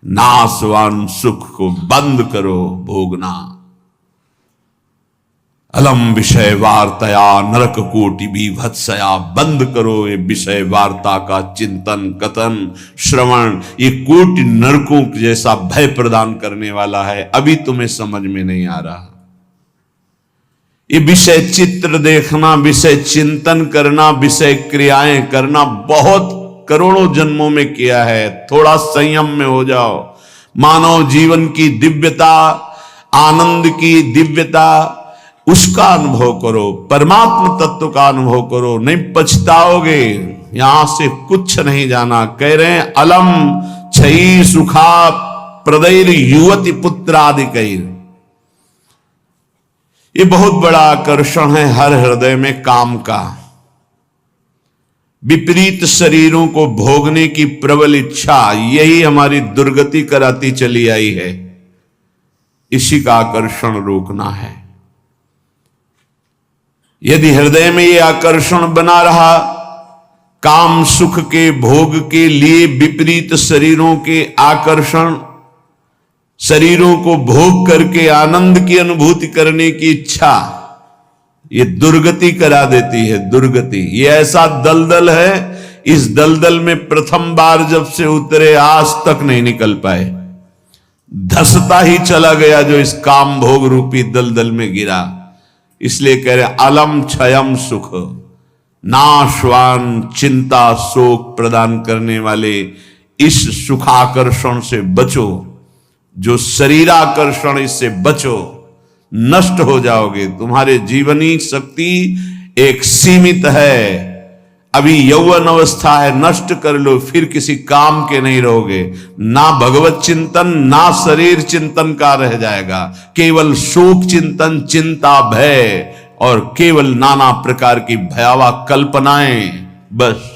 नाशवान सुख को बंद करो भोगना। अलम विषय वार्तया नरक कोटि बीभत्सया, बंद करो ये विषय वार्ता का चिंतन कथन श्रवण, ये कोटि नरकों जैसा भय प्रदान करने वाला है। अभी तुम्हें समझ में नहीं आ रहा। ये विषय चित्र देखना, विषय चिंतन करना, विषय क्रियाएं करना बहुत करोड़ों जन्मों में किया है। थोड़ा संयम में हो जाओ। मानव जीवन की दिव्यता, आनंद की दिव्यता, उसका अनुभव करो, परमात्म तत्व का अनुभव करो, नहीं पछताओगे। यहां से कुछ नहीं जाना। कह रहे हैं अलम छई सुखा प्रदैर युवती पुत्रादिकैर। ये बहुत बड़ा आकर्षण है हर हृदय में काम का। विपरीत शरीरों को भोगने की प्रबल इच्छा, यही हमारी दुर्गति कराती चली आई है। इसी का आकर्षण रोकना है। यदि हृदय में यह आकर्षण बना रहा काम सुख के भोग के लिए, विपरीत शरीरों के आकर्षण, शरीरों को भोग करके आनंद की अनुभूति करने की इच्छा, ये दुर्गति करा देती है। दुर्गति ये ऐसा दलदल है, इस दलदल में प्रथम बार जब से उतरे आज तक नहीं निकल पाए। धसता ही चला गया जो इस काम भोग रूपी दलदल में गिरा। इसलिए कह रहे अलम क्षयम सुख, नाशवान चिंता शोक प्रदान करने वाले इस सुखाकर्षण से बचो। जो शरीराकर्षण, इससे बचो, नष्ट हो जाओगे। तुम्हारे जीवनी शक्ति एक सीमित है। अभी यौवन अवस्था है, नष्ट कर लो, फिर किसी काम के नहीं रहोगे। ना भगवत चिंतन ना शरीर चिंतन का रह जाएगा। केवल शोक चिंतन, चिंता, भय और केवल नाना प्रकार की भयावह कल्पनाएं। बस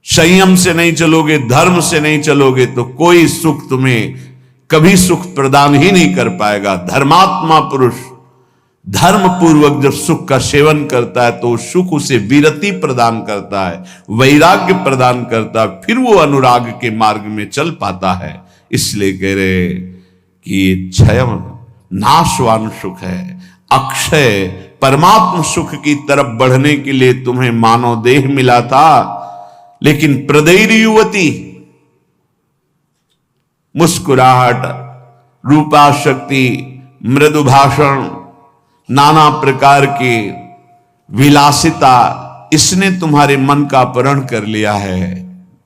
संयम से नहीं चलोगे, धर्म से नहीं चलोगे तो कोई सुख तुम्हें कभी सुख प्रदान ही नहीं कर पाएगा। धर्मात्मा पुरुष धर्म पूर्वक जब सुख का सेवन करता है तो सुख उसे विरति प्रदान करता है, वैराग्य प्रदान करता है, फिर वो अनुराग के मार्ग में चल पाता है। इसलिए कह रहे कि ये क्षय नाशवान सुख है। अक्षय परमात्म सुख की तरफ बढ़ने के लिए तुम्हें मानव देह मिला था, लेकिन प्रदैर युवती, मुस्कुराहट, रूपा शक्ति, मृदु भाषण, नाना प्रकार की विलासिता, इसने तुम्हारे मन का अपहरण कर लिया है।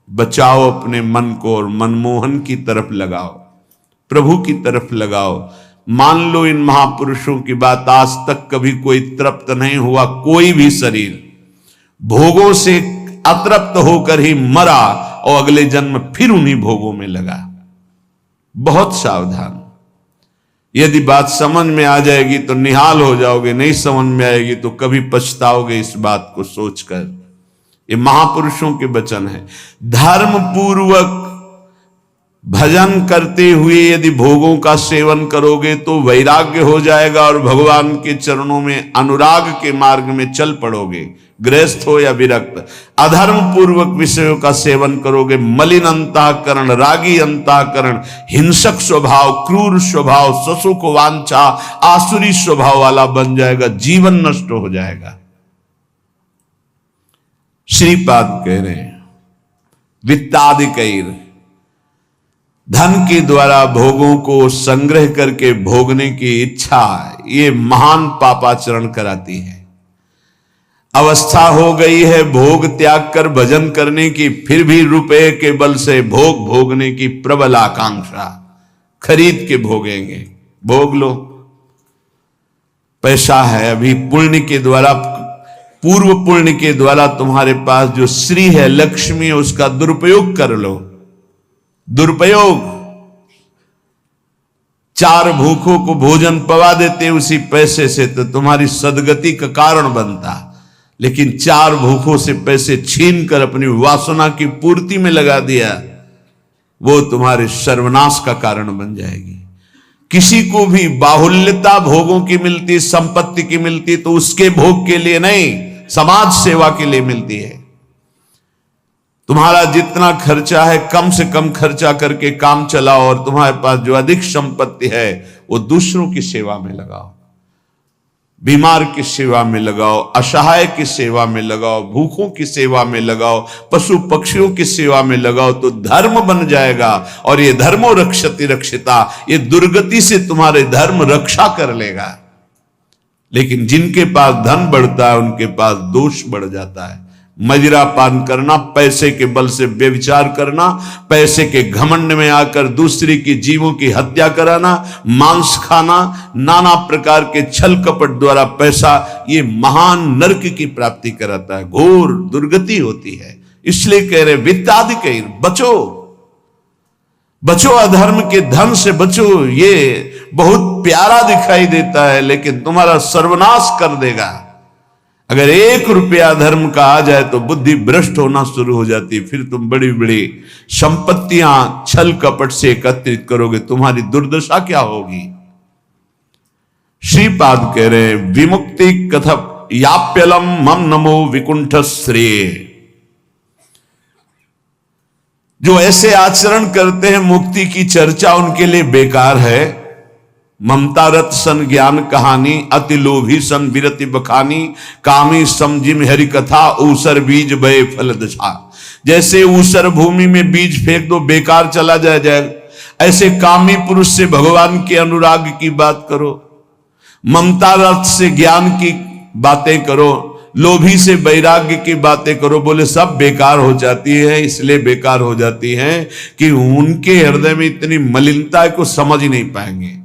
बचाओ अपने मन को और मनमोहन की तरफ लगाओ, प्रभु की तरफ लगाओ। मान लो इन महापुरुषों की बात, आज तक कभी कोई तृप्त नहीं हुआ। कोई भी शरीर भोगों से अतृप्त होकर ही मरा और अगले जन्म फिर उन्हीं भोगों में लगा। बहुत सावधान। यदि बात समझ में आ जाएगी तो निहाल हो जाओगे, नहीं समझ में आएगी तो कभी पछताओगे इस बात को सोचकर। ये महापुरुषों के वचन है। धर्म पूर्वक भजन करते हुए यदि भोगों का सेवन करोगे तो वैराग्य हो जाएगा और भगवान के चरणों में अनुराग के मार्ग में चल पड़ोगे, गृहस्थ हो या विरक्त। अधर्म पूर्वक विषयों का सेवन करोगे, मलिन अंतःकरण, रागी अंतःकरण, हिंसक स्वभाव, क्रूर स्वभाव, ससुख वांछा, आसुरी स्वभाव वाला बन जाएगा, जीवन नष्ट हो जाएगा। श्रीपाद कह रहे हैं वित्तादिकैर, धन के द्वारा भोगों को संग्रह करके भोगने की इच्छा, ये महान पापाचरण कराती है। अवस्था हो गई है भोग त्याग कर भजन करने की, फिर भी रुपए के बल से भोग भोगने की प्रबल आकांक्षा, खरीद के भोगेंगे। भोग लो, पैसा है, अभी पुण्य के द्वारा, पूर्व पुण्य के द्वारा तुम्हारे पास जो श्री है, लक्ष्मी है, उसका दुरुपयोग कर लो। दुरुपयोग, 4 भूखों को भोजन पवा देते उसी पैसे से तो तुम्हारी सदगति का कारण बनता, लेकिन 4 भूखों से पैसे छीन कर अपनी वासना की पूर्ति में लगा दिया, वो तुम्हारे सर्वनाश का कारण बन जाएगी। किसी को भी बाहुल्यता भोगों की मिलती, संपत्ति की मिलती तो उसके भोग के लिए नहीं, समाज सेवा के लिए मिलती है। तुम्हारा जितना खर्चा है कम से कम खर्चा करके काम चलाओ, और तुम्हारे पास जो अधिक संपत्ति है वो दूसरों की सेवा में लगाओ, बीमार की सेवा में लगाओ, असहाय की सेवा में लगाओ, भूखों की सेवा में लगाओ, पशु पक्षियों की सेवा में लगाओ, तो धर्म बन जाएगा। और ये धर्मो रक्षति रक्षिता, ये दुर्गति से तुम्हारे धर्म रक्षा कर लेगा। लेकिन जिनके पास धन बढ़ता है उनके पास दोष बढ़ जाता है। मदिरा पान करना, पैसे के बल से व्यभिचार करना, पैसे के घमंड में आकर दूसरे की जीवों की हत्या कराना, मांस खाना, नाना प्रकार के छल कपट द्वारा पैसा, ये महान नरक की प्राप्ति कराता है, घोर दुर्गति होती है। इसलिए कह रहे वित्तादिकैर, बचो बचो, अधर्म के धन से बचो। ये बहुत प्यारा दिखाई देता है लेकिन तुम्हारा सर्वनाश कर देगा। अगर 1 रुपया धर्म का आ जाए तो बुद्धि भ्रष्ट होना शुरू हो जाती है। फिर तुम बड़ी बड़ी संपत्तियां छल कपट से एकत्रित करोगे, तुम्हारी दुर्दशा क्या होगी। श्रीपाद कह रहे विमुक्ति कथप याप्यलम मम नमो विकुंठ श्रेय। जो ऐसे आचरण करते हैं मुक्ति की चर्चा उनके लिए बेकार है। ममता रत सन ज्ञान कहानी, अति लोभी सन विरति बखानी, कामी समझिम हरि कथा, ऊसर बीज बये फल दशा। जैसे ऊसर भूमि में बीज फेंक दो बेकार चला जाए, ऐसे कामी पुरुष से भगवान के अनुराग की बात करो, ममता रत से ज्ञान की बातें करो, लोभी से वैराग्य की बातें करो, बोले सब बेकार हो जाती है। इसलिए बेकार हो जाती है कि उनके हृदय में इतनी मलिनता है को समझ ही नहीं पाएंगे।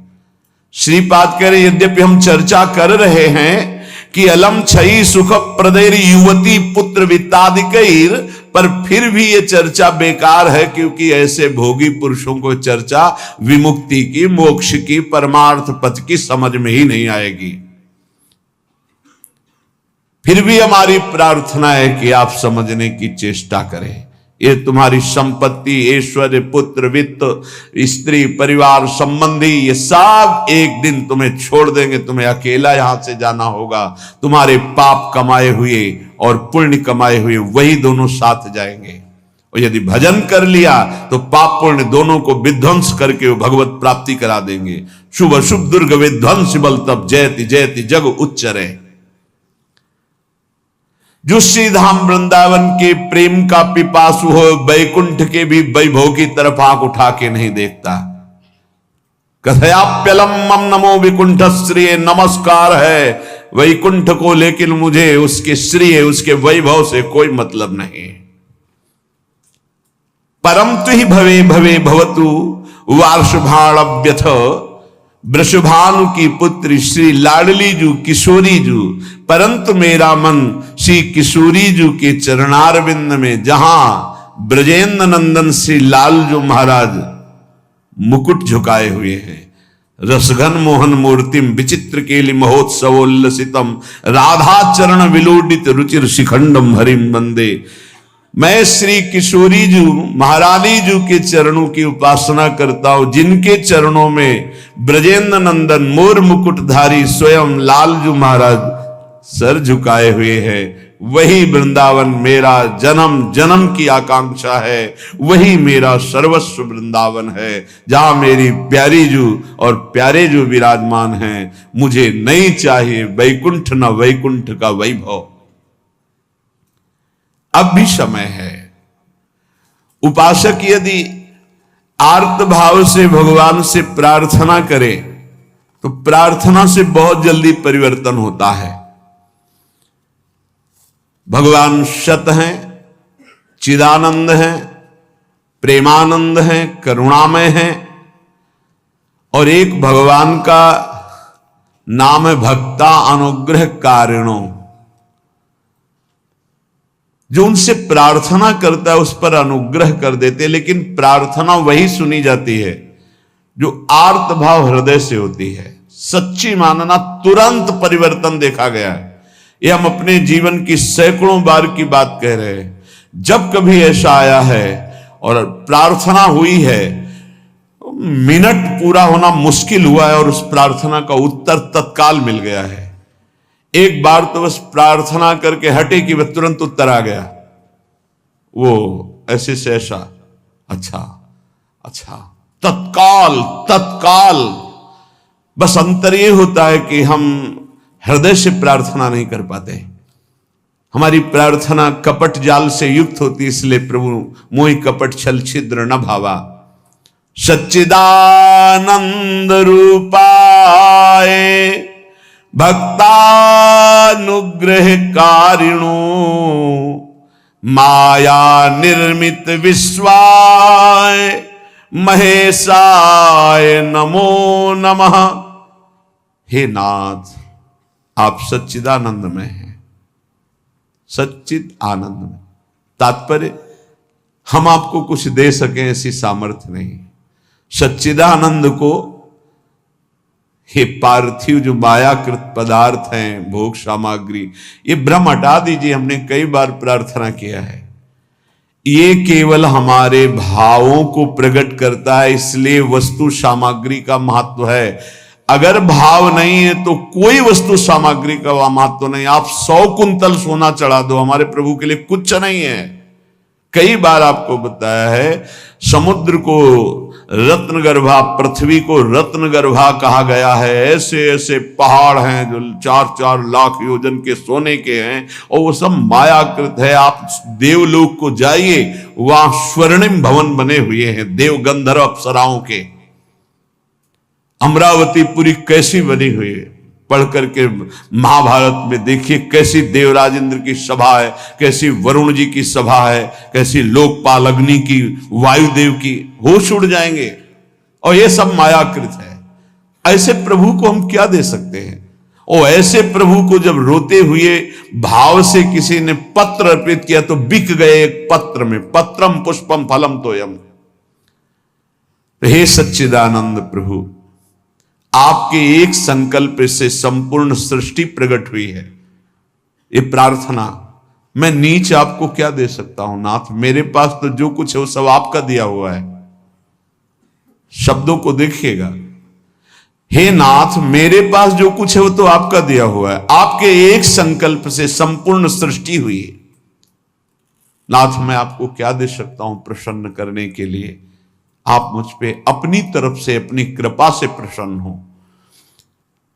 श्रीपाद कह रहे यद्यपि हम चर्चा कर रहे हैं कि अलम छई सुख प्रदैर युवती पुत्र वित्तादिकैर, पर फिर भी ये चर्चा बेकार है, क्योंकि ऐसे भोगी पुरुषों को चर्चा विमुक्ति की, मोक्ष की, परमार्थ पथ की समझ में ही नहीं आएगी। फिर भी हमारी प्रार्थना है कि आप समझने की चेष्टा करें। ये तुम्हारी संपत्ति, ऐश्वर्य, पुत्र, वित्त, स्त्री, परिवार, संबंधी, ये सब एक दिन तुम्हें छोड़ देंगे। तुम्हें अकेला यहां से जाना होगा। तुम्हारे पाप कमाए हुए और पुण्य कमाए हुए वही दोनों साथ जाएंगे। और यदि भजन कर लिया तो पाप पुण्य दोनों को विध्वंस करके वो भगवत प्राप्ति करा देंगे। शुभ शुभ दुर्ग विध्वंस बल तब जयति जयति जग उच्चरे। जो श्री धाम वृंदावन के प्रेम का पिपासु हो, वैकुंठ के भी वैभव की तरफ आंख उठा के नहीं देखता। कथयाप्यलम मम नमो विकुंठ श्रेय, नमस्कार है वैकुंठ को, लेकिन मुझे उसके श्रेय, उसके वैभव से कोई मतलब नहीं। परम तु ही भवे भवे भवतु वार्षभाण्यथ, वृषभानु की पुत्री श्री लाडली जू किशोरी जू, परंतु मेरा मन श्री किशोरी जू के चरणारविंद में, जहां ब्रजेंद्र नंदन श्री लालजू महाराज मुकुट झुकाए हुए हैं। रसघन मोहन मूर्तिम विचित्र केलि महोत्सवोल्लसितम, राधा चरण विलोडित रुचिर शिखंडम हरिम वंदे। मैं श्री किशोरी जू महारानी जू के चरणों की उपासना करता हूं, जिनके चरणों में ब्रजेंद्र नंदन मोर मुकुटधारी स्वयं लालजू महाराज सर झुकाए हुए हैं। वही वृंदावन मेरा जन्म जन्म की आकांक्षा है, वही मेरा सर्वस्व वृंदावन है, जहां मेरी प्यारी जू और प्यारे जू विराजमान हैं। मुझे नहीं चाहिए वैकुंठ न वैकुंठ का वैभव। अब भी समय है। उपासक यदि आर्त भाव से भगवान से प्रार्थना करे तो प्रार्थना से बहुत जल्दी परिवर्तन होता है। भगवान सत हैं, चिदानंद हैं, प्रेमानंद हैं, करुणामय हैं, और एक भगवान का नाम है भक्ता अनुग्रह कारिणो। जो उनसे प्रार्थना करता है उस पर अनुग्रह कर देते, लेकिन प्रार्थना वही सुनी जाती है जो आर्त भाव हृदय से होती है। सच्ची मानना, तुरंत परिवर्तन देखा गया है। ये हम अपने जीवन की सैकड़ों बार की बात कह रहे हैं। जब कभी ऐसा आया है और प्रार्थना हुई है, मिनट पूरा होना मुश्किल हुआ है और उस प्रार्थना का उत्तर तत्काल मिल गया है। एक बार तो बस प्रार्थना करके हटे कि वह तुरंत उत्तर आ गया। वो ऐसे से ऐसा, अच्छा अच्छा, तत्काल तत्काल। बस अंतर ये होता है कि हम हृदय से प्रार्थना नहीं कर पाते, हमारी प्रार्थना कपट जाल से युक्त होती, इसलिए प्रभु मोहि कपट छल छिद्र न भावा। सच्चिदानंद रूपाय भक्तानुग्रह कारिणो माया निर्मित विश्वाय महेशाय नमो नमः। हे नाथ, आप सच्चिदानंद में हैं, सच्चिद आनंद में। तात्पर्य, हम आपको कुछ दे सकें ऐसी सामर्थ्य नहीं। सच्चिदानंद को हे पार्थिव जो मायाकृत पदार्थ हैं, भोग सामग्री, ये भ्रम हटा दीजिए। हमने कई बार प्रार्थना किया है, ये केवल हमारे भावों को प्रकट करता है, इसलिए वस्तु सामग्री का महत्व है। अगर भाव नहीं है तो कोई वस्तु सामग्री का महत्व नहीं। आप 100 कुंतल सोना चढ़ा दो, हमारे प्रभु के लिए कुछ नहीं है। कई बार आपको बताया है, समुद्र को रत्नगर्भा, पृथ्वी को रत्नगर्भा कहा गया है। ऐसे ऐसे पहाड़ हैं जो 4-4 लाख योजन के सोने के हैं, और वो सब मायाकृत है। आप देवलोक को जाइए, वहां स्वर्णिम भवन बने हुए हैं देव गंधर्व अप्सराओं के। अमरावतीपुरी कैसी बनी हुई है, पढ़ करके महाभारत में देखिए कैसी देवराज इंद्र की सभा है, कैसी वरुण जी की सभा है, कैसी लोकपाल अग्नि की, वायुदेव की, होश उड़ जाएंगे। और ये सब मायाकृत है। ऐसे प्रभु को हम क्या दे सकते हैं? और ऐसे प्रभु को जब रोते हुए भाव से किसी ने पत्र अर्पित किया तो बिक गए एक पत्र में। पत्रम पुष्पम फलम तोयम। हे सच्चिदानंद प्रभु, आपके एक संकल्प से संपूर्ण सृष्टि प्रकट हुई है। ये प्रार्थना, मैं नीच आपको क्या दे सकता हूं नाथ? मेरे पास तो जो कुछ है वो सब आपका दिया हुआ है। शब्दों को देखिएगा, हे नाथ, मेरे पास जो कुछ है वो तो आपका दिया हुआ है। आपके एक संकल्प से संपूर्ण सृष्टि हुई है। नाथ, मैं आपको क्या दे सकता हूं प्रसन्न करने के लिए? आप मुझ पे अपनी तरफ से, अपनी कृपा से प्रसन्न हो।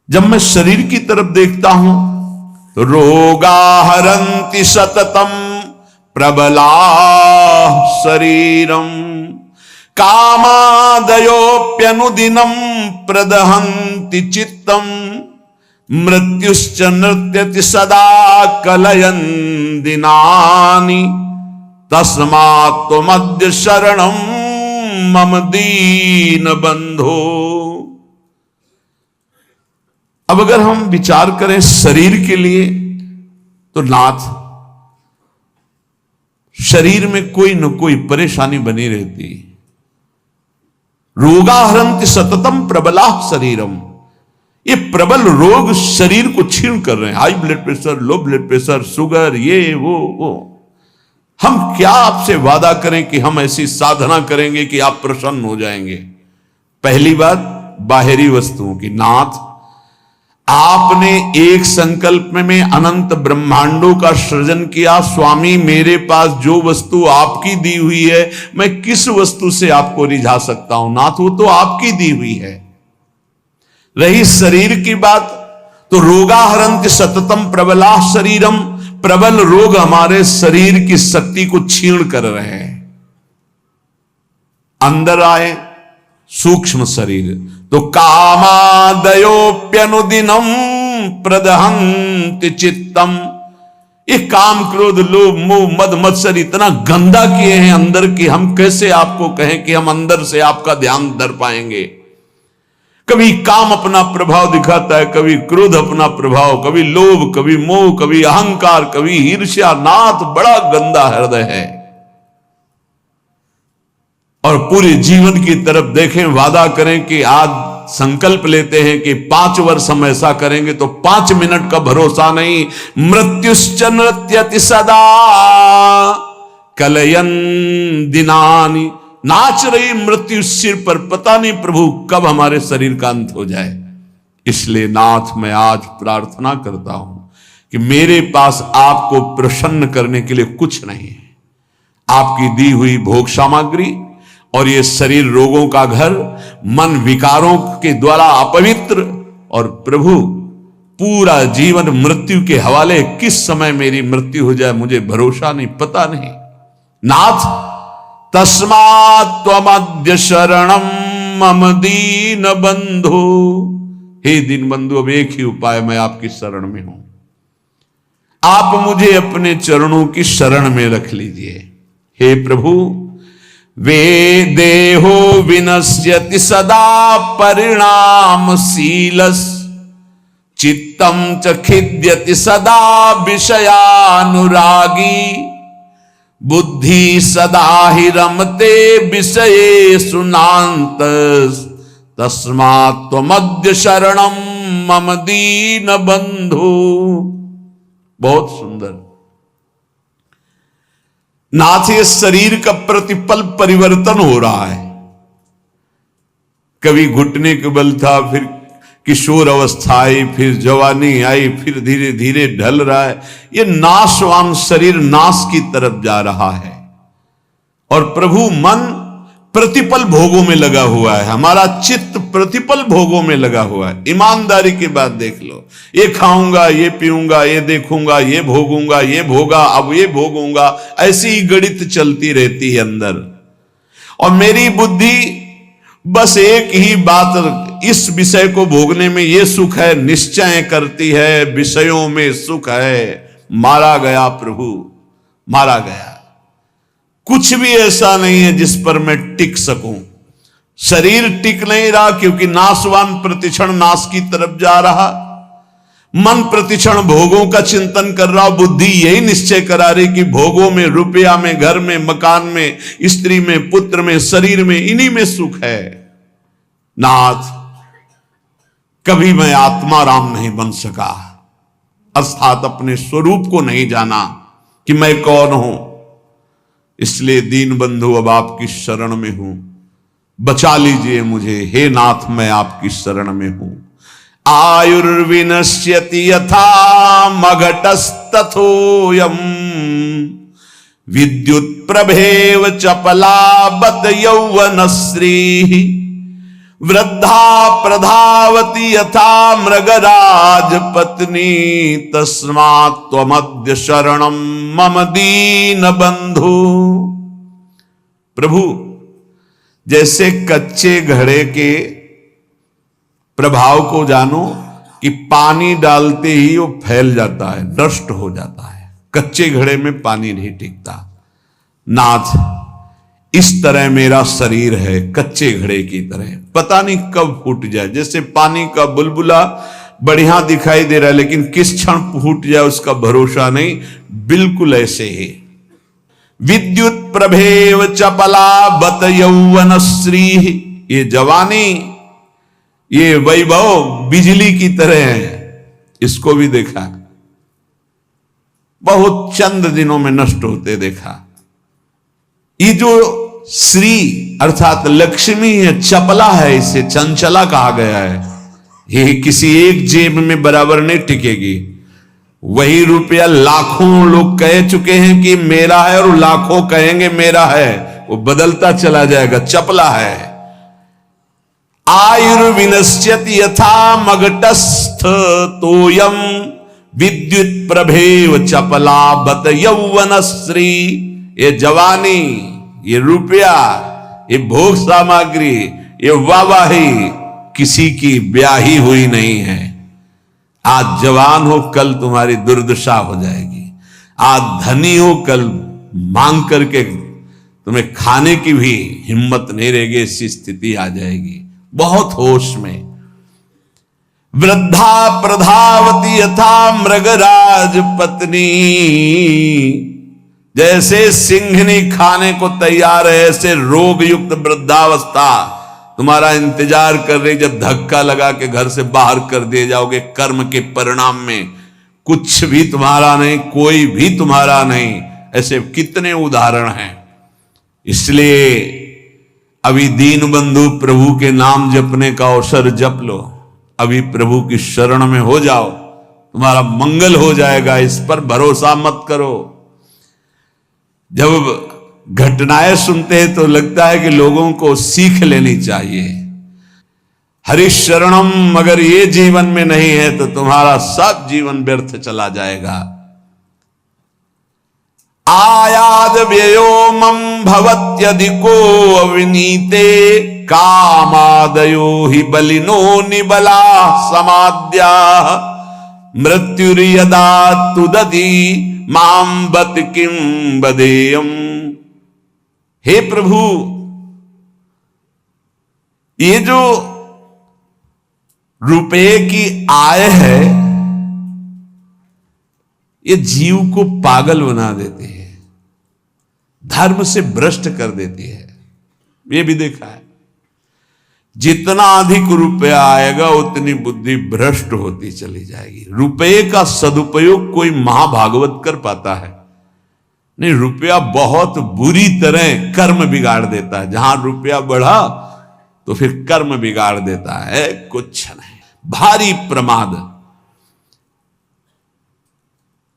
जब मैं शरीर की तरफ देखता हूं तो रोगा हरन्ति सततम प्रबला शरीरम कामादयोप्यनुदिनम प्रदहन्ति चित्तम मृत्युश्च नृत्यति सदा कलयन् दिनानि तस्मात् त्वमद्य शरणं मम दीन बंधो। अब अगर हम विचार करें शरीर के लिए, तो नाथ, शरीर में कोई न कोई परेशानी बनी रहती। रोगाहरन्ति सततम प्रबला शरीरम। ये प्रबल रोग शरीर को छीण कर रहे हैं। High blood pressure, low blood pressure, sugar, ये वो। हम क्या आपसे वादा करें कि हम ऐसी साधना करेंगे कि आप प्रसन्न हो जाएंगे? पहली बात, बाहरी वस्तुओं की। नाथ, आपने एक संकल्प में अनंत ब्रह्मांडों का सृजन किया। स्वामी, मेरे पास जो वस्तु आपकी दी हुई है, मैं किस वस्तु से आपको रिझा सकता हूं? नाथ, वो तो आपकी दी हुई है। रही शरीर की बात, तो रोगाहरन्ति सततम प्रबला शरीरम। प्रबल रोग हमारे शरीर की शक्ति को छीण कर रहे हैं। अंदर आए सूक्ष्म शरीर, तो कामादयोप्यनुदिनम प्रदहन्ति चित्तम। ये काम, क्रोध, लोभ, मोह, मद, मत्सर इतना गंदा किए हैं अंदर की, हम कैसे आपको कहें कि हम अंदर से आपका ध्यान धर पाएंगे? कभी काम अपना प्रभाव दिखाता है, कभी क्रोध अपना प्रभाव, कभी लोभ, कभी मोह, कभी अहंकार, कभी ईर्ष्या। नाथ, बड़ा गंदा हृदय है। और पूरे जीवन की तरफ देखें, वादा करें कि आज संकल्प लेते हैं कि 5 वर्ष हम ऐसा करेंगे, तो 5 मिनट का भरोसा नहीं। मृत्युश्च नृत्यति सदा कलयन् दिनानि। नाच रही मृत्यु सिर पर, पता नहीं प्रभु कब हमारे शरीर का अंत हो जाए। इसलिए नाथ, मैं आज प्रार्थना करता हूं कि मेरे पास आपको प्रसन्न करने के लिए कुछ नहीं है। आपकी दी हुई भोग सामग्री और ये शरीर रोगों का घर, मन विकारों के द्वारा अपवित्र, और प्रभु पूरा जीवन मृत्यु के हवाले, किस समय मेरी मृत्यु हो जाए मुझे भरोसा नहीं, पता नहीं। नाथ तस्मात् त्वमद्य शरणम मम दीन बंधु, हे दीन बंधु अब एक ही उपाय, मैं आपकी शरण में हूं, आप मुझे अपने चरणों की शरण में रख लीजिए। हे प्रभु, वे देहो विनश्यति सदा परिणामशीलस्, चित्तम च खिद्यति सदा विषयानुरागी, बुद्धि सदा हि रमते विषयेषु नान्तस्, तस्मात् त्वमद्य शरणम मम दीन बंधु। बहुत सुंदर। नाथ, ये शरीर का प्रतिपल परिवर्तन हो रहा है। कभी घुटने के बल था, फिर किशोर अवस्था आई, फिर जवानी आई, फिर धीरे धीरे ढल रहा है। ये नाशवान शरीर नाश की तरफ जा रहा है और प्रभु मन प्रतिपल भोगों में लगा हुआ है, हमारा चित्त प्रतिपल भोगों में लगा हुआ है। ईमानदारी की बात देख लो, ये खाऊंगा, ये पीऊंगा, ये देखूंगा, ये भोगूंगा, ये भोगा, अब ये भोगूंगा, ऐसी ही गणित चलती रहती है अंदर। और मेरी बुद्धि बस एक ही बात, इस विषय को भोगने में ये सुख है निश्चय करती है, विषयों में सुख है। मारा गया प्रभु, मारा गया। कुछ भी ऐसा नहीं है जिस पर मैं टिक सकूं। शरीर टिक नहीं रहा क्योंकि नाशवान प्रतिक्षण नाश की तरफ जा रहा, मन प्रतिक्षण भोगों का चिंतन कर रहा, बुद्धि यही निश्चय करा रही कि भोगों में, रुपया में, घर में, मकान में, स्त्री में, पुत्र में, शरीर में, इन्हीं में सुख है। नाथ, कभी मैं आत्मा राम नहीं बन सका, अर्थात अपने स्वरूप को नहीं जाना कि मैं कौन हूं। इसलिए दीन बंधु अब आपकी शरण में हूं, बचा लीजिए मुझे। हे नाथ, मैं आपकी शरण में हूं। आयुर्विनश्यति यथा मघटस्तथोयम, विद्युत प्रभेव चपलाबत यौवनश्री, वृद्धा प्रधावती यथा मृगराज पत्नी, तस्मात् त्वमद्य शरणम मम दीन बंधु। प्रभु, जैसे कच्चे घड़े के प्रभाव को जानो कि पानी डालते ही वो फैल जाता है, नष्ट हो जाता है, कच्चे घड़े में पानी नहीं टिकता। नाथ, इस तरह मेरा शरीर है, कच्चे घड़े की तरह, पता नहीं कब फूट जाए। जैसे पानी का बुलबुला बढ़िया दिखाई दे रहा है लेकिन किस क्षण फूट जाए उसका भरोसा नहीं, बिल्कुल ऐसे ही। विद्युत प्रभेव चपला बत यौवनश्री, ये जवानी, ये वैभव बिजली की तरह है। इसको भी देखा, बहुत चंद दिनों में नष्ट होते देखा। ये जो श्री अर्थात लक्ष्मी है, चपला है, इसे चंचला कहा गया है। ये किसी एक जेब में बराबर नहीं टिकेगी। वही रुपया लाखों लोग कह चुके हैं कि मेरा है और लाखों कहेंगे मेरा है, वो बदलता चला जाएगा, चपला है। आयुर्विनश्यति यथा मघटस्थ तोयम, विद्युत प्रभेव चपला बत यौवनश्री। ये जवानी, ये रुपया, ये भोग सामग्री, ये वाहवाही किसी की ब्याही हुई नहीं है। आज जवान हो, कल तुम्हारी दुर्दशा हो जाएगी। आज धनी हो, कल मांग करके तुम्हें खाने की भी हिम्मत नहीं रहेगी, ऐसी स्थिति आ जाएगी। बहुत होश में। वृद्धा प्रधावती यथा मृगराज पत्नी, जैसे सिंहनी खाने को तैयार है, ऐसे रोग युक्त वृद्धावस्था तुम्हारा इंतजार कर रही। जब धक्का लगा के घर से बाहर कर दिए जाओगे, कर्म के परिणाम में कुछ भी तुम्हारा नहीं, कोई भी तुम्हारा नहीं। ऐसे कितने उदाहरण हैं। इसलिए अभी दीन बंधु प्रभु के नाम जपने का अवसर जप लो, अभी प्रभु की शरण में हो जाओ, तुम्हारा मंगल हो जाएगा। इस पर भरोसा मत करो। जब घटनाएं सुनते हैं तो लगता है कि लोगों को सीख लेनी चाहिए। हरिशरणम अगर ये जीवन में नहीं है तो तुम्हारा सब जीवन व्यर्थ चला जाएगा। आयाद व्ययो मम भवत्यधिको अविनीते कामादयो हि बलिनो निबला समाद्या मृत्युर्यदा तुदति मां बत किं बदेयम। हे प्रभु, ये जो रुपये की आय है ये जीव को पागल बना देती है, धर्म से भ्रष्ट कर देती है। ये भी देखा है, जितना अधिक रुपया आएगा उतनी बुद्धि भ्रष्ट होती चली जाएगी। रुपये का सदुपयोग कोई महाभागवत कर पाता है नहीं, रुपया बहुत बुरी तरह कर्म बिगाड़ देता है। जहां रुपया बढ़ा तो फिर कर्म बिगाड़ देता है, कुछ नहीं, भारी प्रमाद।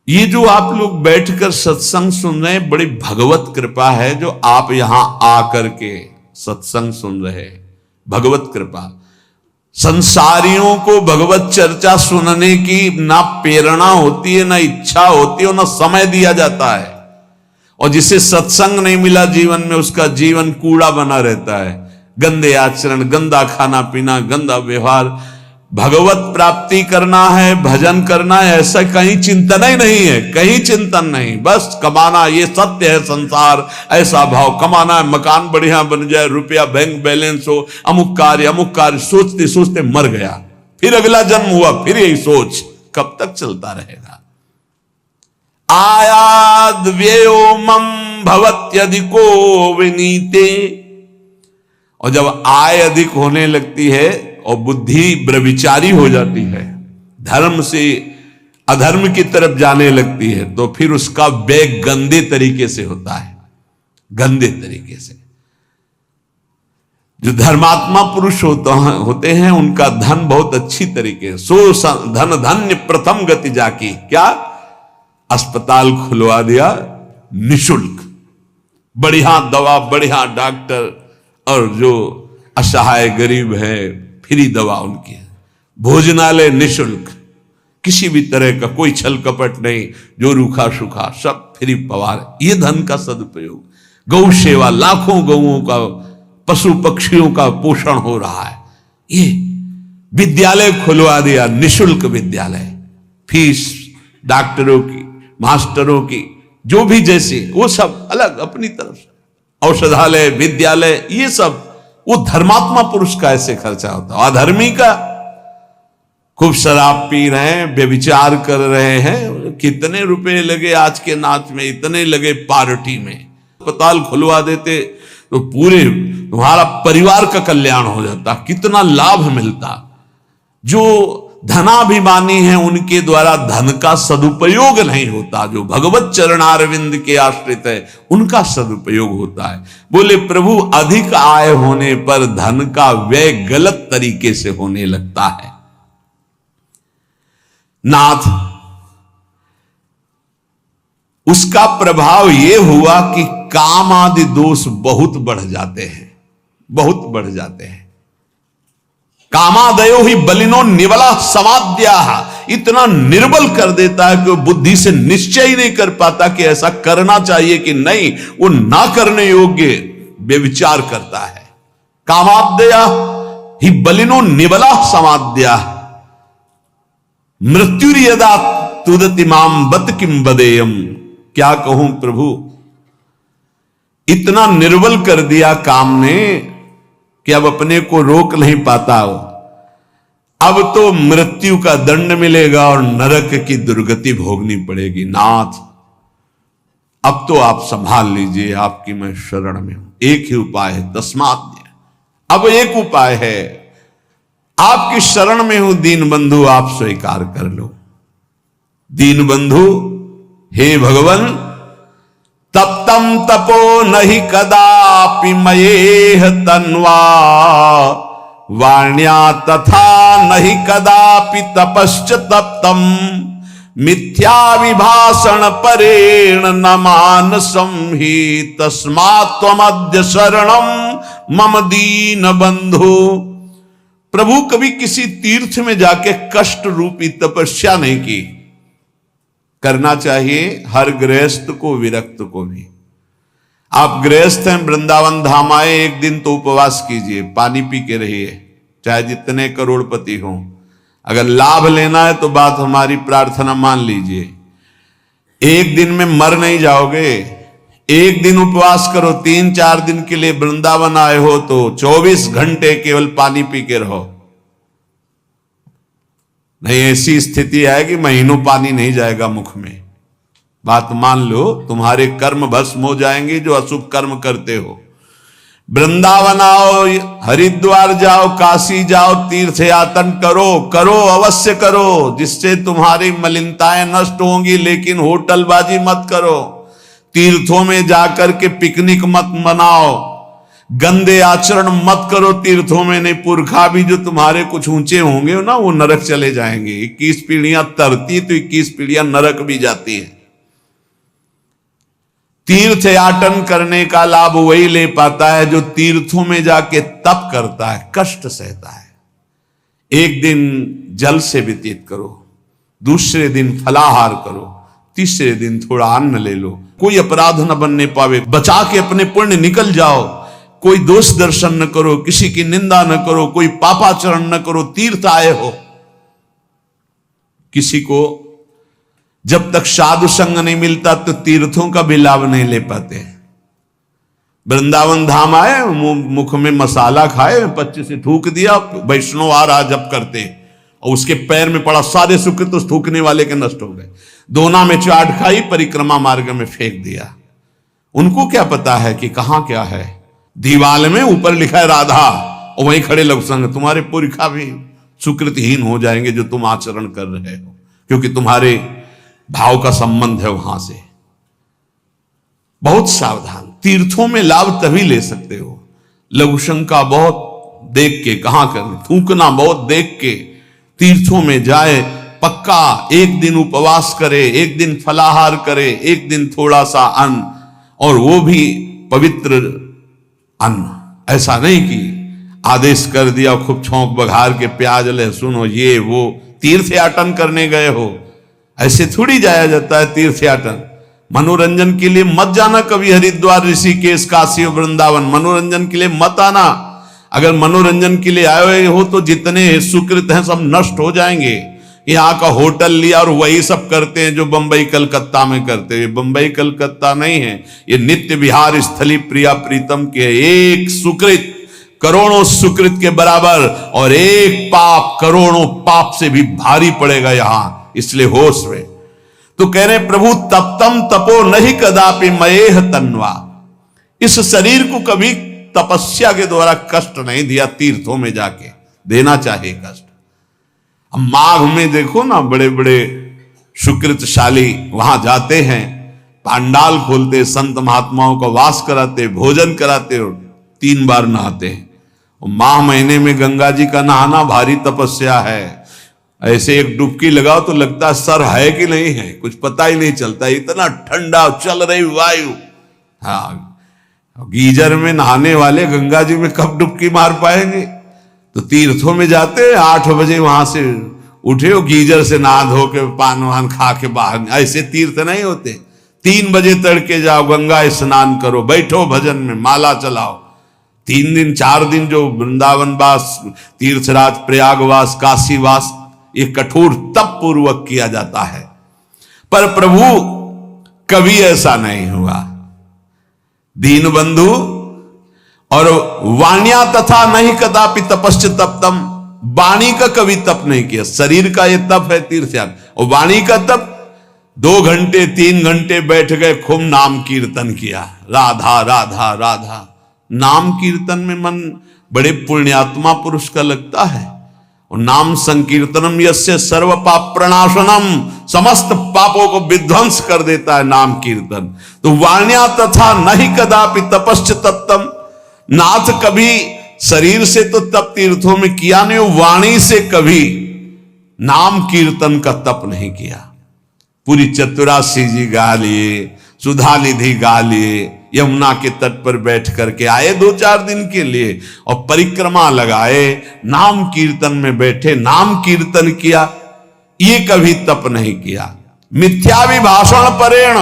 ये जो आप लोग बैठकर सत्संग सुन रहे हैं, बड़ी भगवत कृपा है जो आप यहां आकर के सत्संग सुन रहे हैं, भगवत कृपा। संसारियों को भगवत चर्चा सुनने की ना प्रेरणा होती है, ना इच्छा होती है, ना समय दिया जाता है। और जिसे सत्संग नहीं मिला जीवन में, उसका जीवन कूड़ा बना रहता है, गंदे आचरण, गंदा खाना पीना, गंदा व्यवहार। भगवत प्राप्ति करना है, भजन करना है, ऐसा कहीं चिंतन ही नहीं है, कहीं चिंतन नहीं। बस कमाना, ये सत्य है संसार, ऐसा भाव, कमाना है, मकान बढ़िया बन जाए, रुपया बैंक बैलेंस हो, अमुक कार्य सोचते सोचते मर गया, फिर अगला जन्म हुआ, फिर यही सोच, कब तक चलता रहेगा। आयाद व्ययो मम भवत्यधिको विनीते। और जब आय अधिक होने लगती है और बुद्धि व्यभिचारी हो जाती है, धर्म से अधर्म की तरफ जाने लगती है, तो फिर उसका व्यय गंदे तरीके से होता है, गंदे तरीके से। जो धर्मात्मा पुरुष होते हैं उनका धन बहुत अच्छी तरीके, सो धन धन्य प्रथम गति जाकी। क्या? अस्पताल खुलवा दिया निशुल्क, बढ़िया दवा, बढ़िया डॉक्टर, और जो असहाय गरीब है फ्री दवा उनकी, भोजनालय निशुल्क, किसी भी तरह का कोई छल कपट नहीं, जो रूखा सूखा सब फ्री पवार। ये धन का सदुपयोग। गौ सेवा, लाखों गौओं का, पशु पक्षियों का पोषण हो रहा है। ये विद्यालय खुलवा दिया, निशुल्क विद्यालय, फीस डॉक्टरों की, मास्टरों की, जो भी जैसे, वो सब अलग अपनी तरफ से, औषधालय, विद्यालय, ये सब वो धर्मात्मा पुरुष का ऐसे खर्चा होता है। अधर्मी का खूब शराब पी रहे हैं, व्यभिचार कर रहे हैं, कितने रुपए लगे आज के नाच में, इतने लगे पार्टी में। अस्पताल खुलवा देते तो पूरे तुम्हारा परिवार का कल्याण हो जाता, कितना लाभ मिलता। जो धनाभिमानी हैं उनके द्वारा धन का सदुपयोग नहीं होता, जो भगवत चरणारविंद के आश्रित है उनका सदुपयोग होता है। बोले प्रभु, अधिक आय होने पर धन का व्यय गलत तरीके से होने लगता है। नाथ, उसका प्रभाव यह हुआ कि काम आदि दोष बहुत बढ़ जाते हैं, बहुत बढ़ जाते हैं। कामादयो ही बलिनो निबला समाद्या, इतना निर्बल कर देता है कि वो बुद्धि से निश्चय ही नहीं कर पाता कि ऐसा करना चाहिए कि नहीं, वो ना करने योग्य व्यभिचार करता है। कामादया ही बलिनो निबला समाद्या मृत्युर्यदा तुदति माम बत किम बदेयम। क्या कहूं प्रभु, इतना निर्बल कर दिया काम ने कि अब अपने को रोक नहीं पाता हो। अब तो मृत्यु का दंड मिलेगा और नरक की दुर्गति भोगनी पड़ेगी। नाथ, अब तो आप संभाल लीजिए, आपकी मैं शरण में हूं। एक ही उपाय है, तस्मात्। अब एक उपाय है, आपकी शरण में हूं दीन बंधु, आप स्वीकार कर लो। दीन बंधु, हे भगवन, तप्तम तपो नहीं कदापि मयेह तन्वा वाण्या तथा नहीं कदापि तपश्च तप्तम मिथ्या विभाषण परेण न मानसं हि तस्मात् त्वमद्य शरणं मम दीन बंधु। प्रभु कभी किसी तीर्थ में जाके कष्ट रूपी तपस्या नहीं की। करना चाहिए हर गृहस्थ को, विरक्त को भी। आप गृहस्थ हैं, वृंदावन धाम आए, एक दिन तो उपवास कीजिए, पानी पी के रहिए, चाहे जितने करोड़पति हों। अगर लाभ लेना है तो बात हमारी प्रार्थना मान लीजिए। एक दिन में मर नहीं जाओगे। एक दिन उपवास करो, 3-4 दिन के लिए वृंदावन आए हो तो 24 घंटे केवल पानी पी के रहो। नहीं, ऐसी स्थिति आएगी महीनों पानी नहीं जाएगा मुख में। बात मान लो, तुम्हारे कर्म भस्म हो जाएंगे जो अशुभ कर्म करते हो। वृंदावन आओ, हरिद्वार जाओ, काशी जाओ, तीर्थ यातन करो, करो अवश्य करो, जिससे तुम्हारी मलिनताएं नष्ट होंगी। लेकिन होटलबाजी मत करो, तीर्थों में जाकर के पिकनिक मत मनाओ, गंदे आचरण मत करो तीर्थों में। नहीं, पुरखा भी जो तुम्हारे कुछ ऊंचे होंगे ना, वो नरक चले जाएंगे। 21 पीढ़ियां तरती तो 21 पीढ़ियां नरक भी जाती है। तीर्थ याटन करने का लाभ वही ले पाता है जो तीर्थों में जाके तप करता है, कष्ट सहता है। एक दिन जल से व्यतीत करो, दूसरे दिन फलाहार करो, तीसरे दिन थोड़ा अन्न ले लो। कोई अपराध न बनने पावे, बचा के अपने पुण्य निकल जाओ। कोई दोष दर्शन न करो, किसी की निंदा न करो, कोई पापाचरण न करो। तीर्थ आए हो, किसी को जब तक साधु संग नहीं मिलता तो तीर्थों का भी लाभ नहीं ले पाते। वृंदावन धाम आए, मुख में मसाला खाए, 25 से थूक दिया, वैष्णव आ रहा जब करते, और उसके पैर में पड़ा, सारे सुख तो थूकने वाले के नष्ट हो गए। दोना में चाट खाई, परिक्रमा मार्ग में फेंक दिया। उनको क्या पता है कि कहां क्या है। दीवाल में ऊपर लिखा है राधा, और वहीं खड़े लोग संग। तुम्हारे पुरखा भी सुकृतहीन हो जाएंगे जो तुम आचरण कर रहे हो, क्योंकि तुम्हारे भाव का संबंध है वहां से। बहुत सावधान। तीर्थों में लाभ तभी ले सकते हो, लघु शंका बहुत देख के, कहां करने, थूकना बहुत देख के। तीर्थों में जाए, पक्का एक दिन उपवास करे, एक दिन फलाहार करे, एक दिन थोड़ा सा अन्न, और वो भी पवित्र अन्न। ऐसा नहीं कि आदेश कर दिया खूब छौंक बघार के प्याज लहसुन हो, ये वो। तीर्थ याटन करने गए हो, ऐसे थोड़ी जाया जाता है तीर्थ याटन। मनोरंजन के लिए मत जाना कभी हरिद्वार, ऋषिकेश, काशी और वृंदावन। मनोरंजन के लिए मत आना। अगर मनोरंजन के लिए आए हुए हो तो जितने सुकृत हैं सब नष्ट हो जाएंगे। यहाँ का होटल लिया और वही सब करते हैं जो बंबई कलकत्ता में करते हैं। बंबई कलकत्ता नहीं है, ये नित्य विहार स्थली प्रिया प्रीतम के। एक सुकृत करोड़ों सुकृत के बराबर, और एक पाप करोड़ों पाप से भी भारी पड़ेगा यहां। इसलिए होश में। तो कह रहे प्रभु तप्तम तपो नहीं कदापि मयेह तन्वा। इस शरीर को कभी तपस्या के द्वारा कष्ट नहीं दिया, तीर्थों में जाके देना चाहिए कष्ट। अब माघ में देखो ना, बड़े बड़े सुकृतशाली वहां जाते हैं, पांडाल खोलते, संत महात्माओं का वास कराते, भोजन कराते और 3 बार नहाते हैं। और माह महीने में गंगा जी का नहाना भारी तपस्या है। ऐसे एक डुबकी लगाओ तो लगता है सर है कि नहीं है, कुछ पता ही नहीं चलता, इतना ठंडा चल रही वायु। हाँ, गीजर में नहाने वाले गंगा जी में कब डुबकी मार पाएंगे। तो तीर्थों में जाते 8 बजे वहां से उठे हो, गीजर से नहा धो के पान वान खा के बाहर। ऐसे तीर्थ नहीं होते। 3 बजे तड़के जाओ, गंगा स्नान करो, बैठो भजन में, माला चलाओ। 3 दिन 4 दिन जो वृंदावन वास, तीर्थराज, प्रयागवास, काशीवास, ये कठोर तप पूर्वक किया जाता है। पर प्रभु कभी ऐसा नहीं हुआ। दीन बंधु और वाण्या तथा नहीं कदापि तपश्च तप्तम। वाणी का कभी तप नहीं किया। शरीर का ये तप है तीर्थ याग, और वाणी का तप 2 घंटे 3 घंटे बैठ गए, खूब नाम कीर्तन किया, राधा राधा राधा। नाम कीर्तन में मन बड़े पुण्यात्मा पुरुष का लगता है। और नाम संकीर्तनम यस्य सर्व पाप प्रणाशनम, समस्त पापों को विध्वंस कर देता है नाम कीर्तन। तो वाण्या तथा नहीं कदापि तपश्च तप्तम। नाथ कभी शरीर से तो तप तीर्थों में किया नहीं, वाणी से कभी नाम कीर्तन का तप नहीं किया। पूरी चतुरासी जी गा लिए, सुधा निधि गा लिए, यमुना के तट पर बैठ करके आए 2-4 दिन के लिए और परिक्रमा लगाए, नाम कीर्तन में बैठे, नाम कीर्तन किया। ये कभी तप नहीं किया। मिथ्याभिभाषण परेण,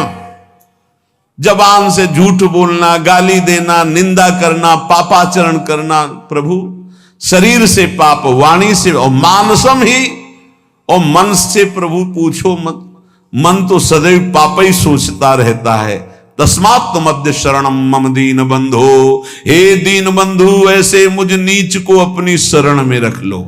जबान से झूठ बोलना, गाली देना, निंदा करना, पापाचरण करना, प्रभु शरीर से पाप, वाणी से, और मानसम ही, और मन से प्रभु पूछो मत, मन तो सदैव पाप ही सोचता रहता है। तस्मात् मध्य शरणम मम दीन बंधो, हे दीन बंधु ऐसे मुझ नीच को अपनी शरण में रख लो।